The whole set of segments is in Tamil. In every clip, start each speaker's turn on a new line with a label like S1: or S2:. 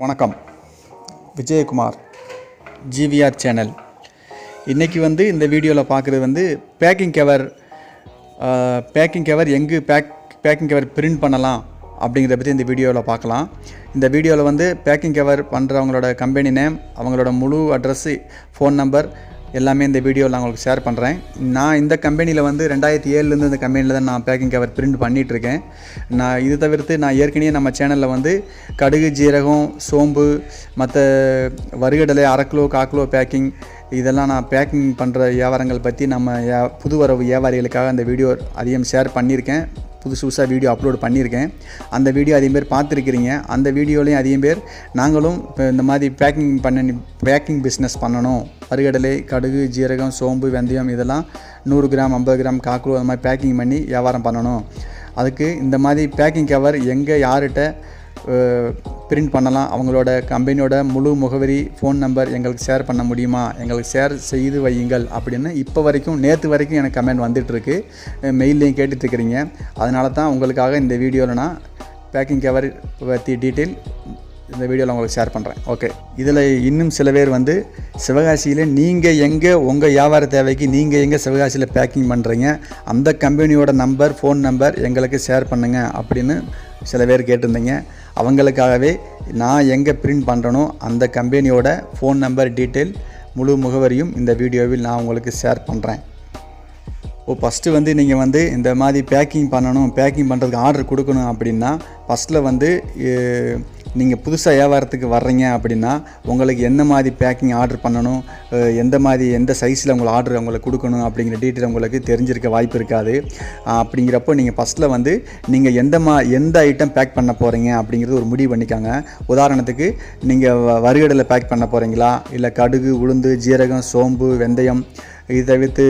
S1: வணக்கம். Vijayakumar, GVR channel. இன்றைக்கி இந்த வீடியோவில் பார்க்குறது பேக்கிங் கவர் எங்கு பேக்கிங் கவர் பிரிண்ட் பண்ணலாம் அப்படிங்கிறத பற்றி இந்த வீடியோவில் பார்க்கலாம். இந்த வீடியோவில் பேக்கிங் கவர் பண்ணுறவங்களோட கம்பெனி நேம், அவங்களோட முழு அட்ரஸ்ஸு, ஃபோன் நம்பர் எல்லாமே இந்த வீடியோவில் நான் உங்களுக்கு ஷேர் பண்ணுறேன். நான் இந்த கம்பெனியில் 2007 இந்த கம்பெனியில் தான் நான் பேக்கிங் கவர் பிரிண்ட் பண்ணிகிட்ருக்கேன். நான் இது தவிர்த்து நான் ஏற்கனவே நம்ம சேனலில் கடுகு, ஜீரகம், சோம்பு, மற்ற வறுகடலை, அரை கிலோ, 1/4 கிலோ பேக்கிங், இதெல்லாம் நான் பேக்கிங் பண்ணுற வியாபாரங்கள் பற்றி நம்ம புது வரவு வியாபாரிகளுக்காக அந்த வீடியோ அதிகம் ஷேர் பண்ணியிருக்கேன். புதுசாக வீடியோ அப்லோட் பண்ணியிருக்கேன். அந்த வீடியோ அதிகம் பேர் பார்த்துருக்கிறீங்க. அந்த வீடியோலையும் அதிகம் பேர் நாங்களும் இப்போ இந்த மாதிரி பேக்கிங் பிஸ்னஸ் பண்ணணும், வறுகடலை, கடுகு, ஜீரகம், சோம்பு, வெந்தயம் இதெல்லாம் 100 கிராம், 50 கிராம், 1/4 கிலோ அந்த மாதிரி பேக்கிங் பண்ணி வியாபாரம் பண்ணணும். அதுக்கு இந்த மாதிரி பேக்கிங் கவர் எங்கே யார்கிட்ட பிரிண்ட் பண்ணலாம், அவங்களோட கம்பெனியோட முழு முகவரி, ஃபோன் நம்பர் எங்களுக்கு ஷேர் பண்ண முடியுமா, எங்களுக்கு ஷேர் செய்து வையுங்கள் அப்படின்னு இப்போ வரைக்கும், நேற்று வரைக்கும் எனக்கு கமெண்ட் வந்துட்டுருக்கு, மெயில்லையும் கேட்டுட்ருக்கிறீங்க. அதனால தான் உங்களுக்காக இந்த வீடியோவில் நான் பேக்கிங் கவர் பற்றி டீட்டெயில் இந்த வீடியோவில் உங்களுக்கு ஷேர் பண்ணுறேன். ஓகே, இதில் இன்னும் சில பேர் சிவகாசியில் நீங்கள் எங்கே உங்கள் வியாபார தேவைக்கு நீங்கள் எங்கே சிவகாசியில் பேக்கிங் பண்ணுறீங்க, அந்த கம்பெனியோட நம்பர், ஃபோன் நம்பர் எங்களுக்கு ஷேர் பண்ணுங்கள் அப்படின்னு சில பேர் கேட்டிருந்தீங்க. அவங்களுக்காகவே நான் எங்கே பிரிண்ட் பண்ணுறனோ அந்த கம்பெனியோட ஃபோன் நம்பர், டீட்டெயில், முழு முகவரியும் இந்த வீடியோவில் நான் உங்களுக்கு ஷேர் பண்ணுறேன். ஃபஸ்ட்டு நீங்கள் இந்த மாதிரி பேக்கிங் பண்ணணும், பேக்கிங் பண்ணுறதுக்கு ஆர்டர் கொடுக்கணும் அப்படின்னா, ஃபஸ்ட்டில் நீங்கள் புதுசாக வியாபாரத்துக்கு வர்றீங்க அப்படின்னா உங்களுக்கு எந்த மாதிரி பேக்கிங் ஆர்டர் பண்ணணும், எந்த சைஸில் உங்களுக்கு கொடுக்கணும் அப்படிங்கிற டீட்டெயில் உங்களுக்கு தெரிஞ்சிருக்க வாய்ப்பு இருக்காது. அப்படிங்கிறப்போ நீங்கள் ஃபஸ்ட்டில் நீங்கள் எந்த ஐட்டம் பேக் பண்ண போகிறீங்க அப்படிங்கிறது ஒரு முடிவு பண்ணிக்காங்க. உதாரணத்துக்கு நீங்கள் வறுகடலை பேக் பண்ண போகிறீங்களா, இல்லை கடுகு, உளுந்து, ஜீரகம், சோம்பு, வெந்தயம், இது தவிர்த்து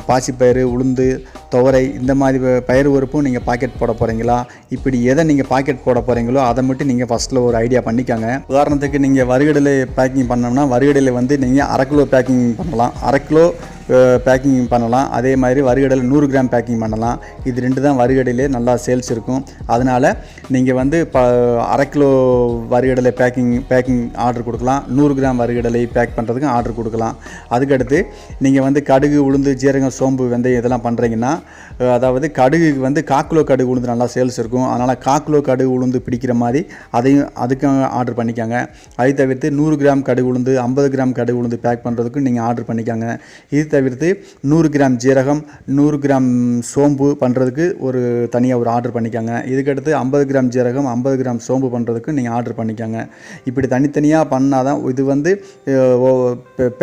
S1: பாசிப்பயிறு, உளுந்து, துவரை, இந்த மாதிரி பயிர் உறுப்பும் நீங்கள் பாக்கெட் போட போகிறீங்களா, இப்படி எதை நீங்கள் பாக்கெட் போட போகிறீங்களோ அதை மட்டும் நீங்கள் ஃபஸ்ட்டில் ஒரு ஐடியா பண்ணிக்காங்க. உதாரணத்துக்கு நீங்கள் வறுகடலை பேக்கிங் பண்ணோம்னா வறுகடலை நீங்கள் 1/2 கிலோ பேக்கிங் பண்ணலாம், 1/2 கிலோ பேக்கிங் பண்ணலாம். அதே மாதிரி வறுகடலை 100 கிராம் பேக்கிங் பண்ணலாம். இது 2 தான் வறுகடையிலே நல்லா சேல்ஸ் இருக்கும். அதனால் நீங்கள் 1/2 கிலோ வறுகடலை பேக்கிங் ஆர்டர் கொடுக்கலாம், 100 கிராம் வறுகடலை பேக் பண்ணுறதுக்கு ஆர்டர் கொடுக்கலாம். அதுக்கடுத்து நீங்கள் கடுகு, உளுந்து, ஜீரகம், சோம்பு, வெந்தயம் இதெல்லாம் பண்ணுறீங்கன்னா, அதாவது கடுகுக்கு 1/4 கிலோ கடுகு உளுந்து நல்லா சேல்ஸ் இருக்கும். அதனால் 1/4 கிலோ கடுகு உளுந்து பிடிக்கிற மாதிரி அதுக்கும் ஆர்டர் பண்ணிக்காங்க. அதை தவிர்த்து 100 கிராம் கடுகு உளுந்து, 50 கிராம் கடுகு உளுந்து பேக் பண்ணுறதுக்கும் நீங்கள் ஆர்டர் பண்ணிக்காங்க. இது தவிர்த்து 100 கிராம் ஜீரகம், 100 கிராம் சோம்பு பண்ணுறதுக்கு தனியாக ஒரு ஆர்டர் பண்ணிக்காங்க. இதுக்கடுத்து 50 கிராம் ஜீரகம், 50 கிராம் சோம்பு பண்ணுறதுக்கு நீங்கள் ஆர்டர் பண்ணிக்காங்க. இப்படி தனித்தனியாக பண்ணால் தான் இது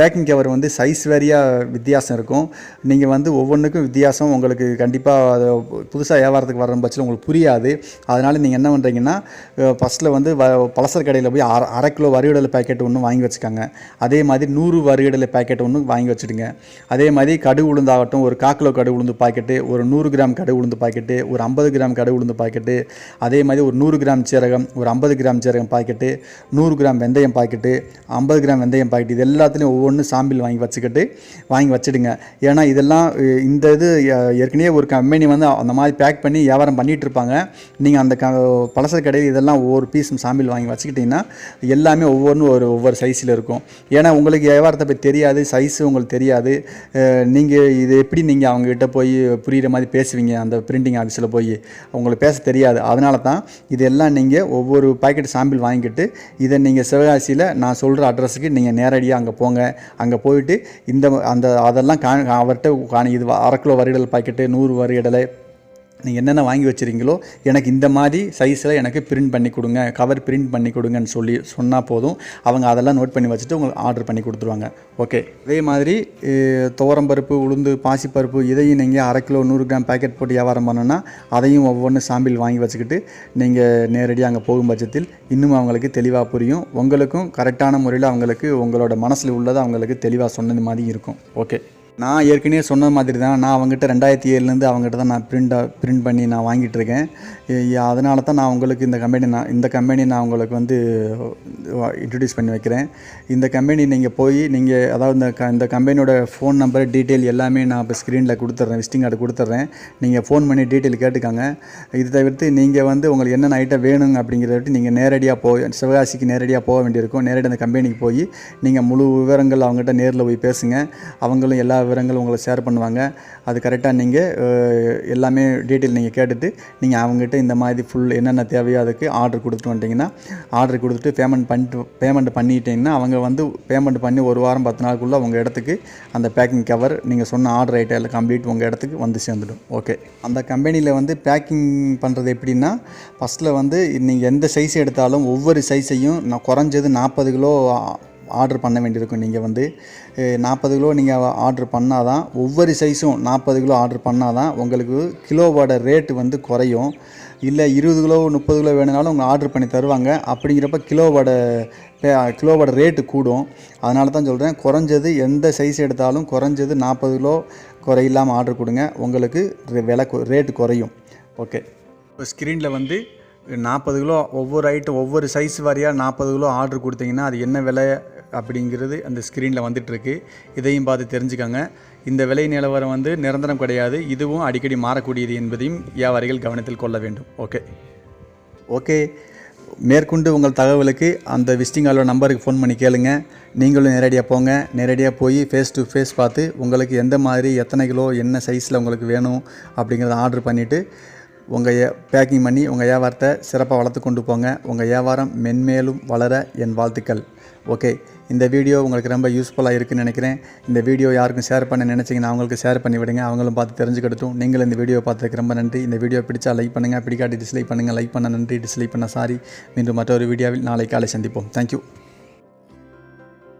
S1: பேக்கிங் கவர் சைஸ் வேரியாக வித்தியாசம் இருக்கும். நீங்கள் ஒவ்வொன்றுக்கும் வித்தியாசம் உங்களுக்கு கண்டிப்பாக அதை புதுசாக வியாபாரத்துக்கு வர பட்சத்தில் உங்களுக்கு புரியாது. அதனால் நீங்கள் என்ன பண்ணுறீங்கன்னா, ஃபஸ்ட்டில் பலசர கடையில் போய் 1/2 கிலோ வறுகடலை பேக்கெட் ஒன்று வாங்கி வச்சுக்காங்க. அதே மாதிரி 100 வறுகடலை பேக்கெட் ஒன்று வாங்கி வச்சுடுங்க. அதே மாதிரி கடுகு உளுந்தாகட்டும், 1/4 கிலோ கடுகு உளுந்து பாக்கெட்டு, 100 கிராம் கடுகு உளுந்து பாக்கெட்டு, 50 கிராம் கடுகு உளுந்து பாக்கெட்டு, அதே மாதிரி 100 கிராம் சீரகம், 50 கிராம் சீரகம் பாக்கெட்டு, 100 கிராம் வெந்தயம் பாக்கெட்டு, 50 கிராம் வெந்தயம் பாக்கெட்டு, இது எல்லாத்துலேயும் ஒவ்வொன்று சாம்பிள் வாங்கி வச்சுடுங்க. ஏன்னா இதெல்லாம் இது ஏற்கனவே ஒரு கம்பெனி அந்த மாதிரி பேக் பண்ணி வியாபாரம் பண்ணிகிட்டு இருப்பாங்க. நீங்கள் அந்த பலசர கடையில் இதெல்லாம் ஒவ்வொரு பீஸ் சாம்பிள் வாங்கி வச்சுக்கிட்டிங்கன்னா எல்லாமே ஒவ்வொரு சைஸில் இருக்கும். ஏன்னா உங்களுக்கு வியாபாரத்தை பற்றி தெரியாது, சைஸு உங்களுக்கு தெரியாது. நீங்கள் இது எப்படி நீங்கள் அவங்ககிட்ட போய் புரிகிற மாதிரி பேசுவீங்க, அந்த பிரிண்டிங் ஆஃபீஸில் போய் உங்களுக்கு பேச தெரியாது. அதனால தான் இதெல்லாம் நீங்கள் ஒவ்வொரு பாக்கெட் சாம்பிள் வாங்கிக்கிட்டு இதை நீங்கள் சிவகாசியில் நான் சொல்கிற அட்ரஸுக்கு நீங்கள் நேரடியாக அங்கே போங்க. அங்கே போயிட்டு அதெல்லாம் அவர்கிட்ட இது 1/2 கிலோ வறுகடலை பாக்கெட்டு, 100 வறுகடலை நீங்கள் என்னென்ன வாங்கி வச்சுருக்கீங்களோ, எனக்கு இந்த மாதிரி சைஸில் எனக்கு பிரிண்ட் பண்ணி கொடுங்க, கவர் பிரிண்ட் பண்ணி கொடுங்கன்னு சொன்னால் போதும். அவங்க அதெல்லாம் நோட் பண்ணி வச்சுட்டு உங்களுக்கு ஆர்டர் பண்ணி கொடுத்துருவாங்க. ஓகே, அதே மாதிரி துவரம்பருப்பு, உளுந்து, பாசிப்பருப்பு இதையும் நீங்கள் 1/2 கிலோ 100 கிராம் பேக்கெட் போட்டு வியாபாரம் பண்ணோன்னா அதையும் ஒவ்வொன்று சாம்பிள் வாங்கி வச்சுக்கிட்டு நீங்கள் நேரடியாக அங்கே போகும் பட்சத்தில் இன்னும் அவங்களுக்கு தெளிவாக புரியும். உங்களுக்கும் கரெக்டான முறையில் அவங்களுக்கு உங்களோட மனசில் உள்ளதை அவங்களுக்கு தெளிவாக சொன்னது மாதிரி இருக்கும். ஓகே. நான் ஏற்கனவே சொன்ன மாதிரி தான் நான் அவங்ககிட்ட 2007லேருந்து அவங்ககிட்ட தான் நான் பிரிண்ட் பண்ணி நான் வாங்கிட்டுருக்கேன். அதனால தான் நான் உங்களுக்கு இந்த கம்பெனி நான் உங்களுக்கு வந்து இன்ட்ரடியூஸ் பண்ணி வைக்கிறேன். இந்த கம்பெனி நீங்கள் போய் நீங்கள் அதாவது இந்த கம்பெனியோட ஃபோன் நம்பர் டீட்டெயில் எல்லாமே நான் இப்போ ஸ்க்ரீனில் கொடுத்துட்றேன், விசிட்டிங் கார்டு கொடுத்துட்றேன். நீங்கள் ஃபோன் பண்ணி டீட்டெயில் கேட்டுக்காங்க. இது தவிர்த்து நீங்கள் வந்து உங்களுக்கு என்னென்ன ஐட்டம் வேணுங்க அப்படிங்கிறத விட்டு நீங்கள் நேரடியாக சிவகாசிக்கு நேரடியாக போக வேண்டியிருக்கும். நேரடியாக அந்த கம்பெனிக்கு போய் நீங்கள் முழு விவரங்கள் அவங்ககிட்ட நேரில் போய் பேசுங்க. அவங்களும் எல்லா விவரங்களும் உங்களை ஷேர் பண்ணுவாங்க. அது கரெக்டாக நீங்கள் எல்லாமே டீட்டெயில் நீங்கள் கேட்டுட்டு நீங்கள் அவங்ககிட்ட இந்த மாதிரி ஃபுல் என்னென்ன தேவையோ அதுக்கு ஆர்டர் கொடுத்துட்டு வந்துட்டிங்கன்னா ஆர்டர் கொடுத்துட்டு பேமெண்ட் பண்ணிட்டீங்கன்னா அவங்க வந்து பேமெண்ட் பண்ணி 1 வாரம் 10 நாளுக்குள்ளே உங்கள் இடத்துக்கு அந்த பேக்கிங் கவர் நீங்கள் சொன்ன ஆர்டர் ஐட்டம் எல்லாம் கம்ப்ளீட் உங்கள் இடத்துக்கு வந்து சேர்ந்துடும். ஓகே, அந்த கம்பெனியில் வந்து பேக்கிங் பண்ணுறது எப்படின்னா ஃபஸ்ட்டில் வந்து நீங்கள் எந்த சைஸ் எடுத்தாலும் ஒவ்வொரு சைஸையும் நான் குறைஞ்சது 40 கிலோ ஆர்டர் பண்ண வேண்டியிருக்கும். நீங்கள் வந்து 40 கிலோ நீங்கள் ஆர்டர் பண்ணால் தான் ஒவ்வொரு சைஸும் 40 கிலோ ஆர்டர் பண்ணால் தான் உங்களுக்கு கிலோவோட ரேட்டு வந்து குறையும். இல்லை 20 கிலோ 30 கிலோ வேணுனாலும் உங்கள் ஆர்டர் பண்ணி தருவாங்க. அப்படிங்கிறப்ப கிலோவோட ரேட்டு கூடும். அதனால தான் சொல்கிறேன், குறைஞ்சது எந்த சைஸ் எடுத்தாலும் குறைஞ்சது 40 கிலோ குறையில்லாமல் ஆர்டர் கொடுங்க, உங்களுக்கு ரேட்டு குறையும். ஓகே, இப்போ ஸ்க்ரீனில் வந்து 40 கிலோ ஒவ்வொரு சைஸ் வாரியாக 40 கிலோ ஆர்டர் கொடுத்தீங்கன்னா அது என்ன விலை அப்படிங்கிறது அந்த ஸ்க்ரீனில் வந்துட்டுருக்கு. இதையும் பார்த்து தெரிஞ்சுக்கோங்க. இந்த விலை நிலவரம் வந்து நிரந்தரம் கிடையாது, இதுவும் அடிக்கடி மாறக்கூடியது என்பதையும் வியாபாரிகள் கவனத்தில் கொள்ள வேண்டும். ஓகே, மேற்கொண்டு உங்கள் தகவலுக்கு அந்த விசிட்டிங் கார்டோட நம்பருக்கு ஃபோன் பண்ணி கேளுங்க. நீங்களும் நேரடியாக போங்க. நேரடியாக போய் ஃபேஸ் டு ஃபேஸ் பார்த்து உங்களுக்கு எந்த மாதிரி எத்தனை கிலோ என்ன சைஸில் உங்களுக்கு வேணும் அப்படிங்கிறத ஆர்டர் பண்ணிவிட்டு உங்கள் பேக்கிங் பண்ணி உங்கள் வியாபாரத்தை சிறப்பாக வளர்த்து கொண்டு போங்க. உங்கள் வியாபாரம் மென்மேலும் வளர என் வாழ்த்துக்கள். ஓகே, இந்த வீடியோ உங்களுக்கு ரொம்ப யூஸ்ஃபுல்லாக இருக்குதுன்னு நினைக்கிறேன். இந்த வீடியோ யாருக்கும் ஷேர் பண்ண நினச்சிங்கன்னா அவங்களுக்கு ஷேர் பண்ணி விடுங்க, அவங்களும் பார்த்து தெரிஞ்சுக்கிட்டும். நீங்களும் இந்த வீடியோ பார்த்ததுக்கு ரொம்ப நன்றி. இந்த வீடியோ பிடிச்சா லைக் பண்ணுங்கள், பிடிக்காட்டி டிஸ்லைக் பண்ணுங்கள். லைக் பண்ண நன்றி, டிஸ்லைக் பண்ண சாரி. மீண்டும் மற்றொரு வீடியோவில் நாளை காலை சந்திப்போம். தேங்க்யூ.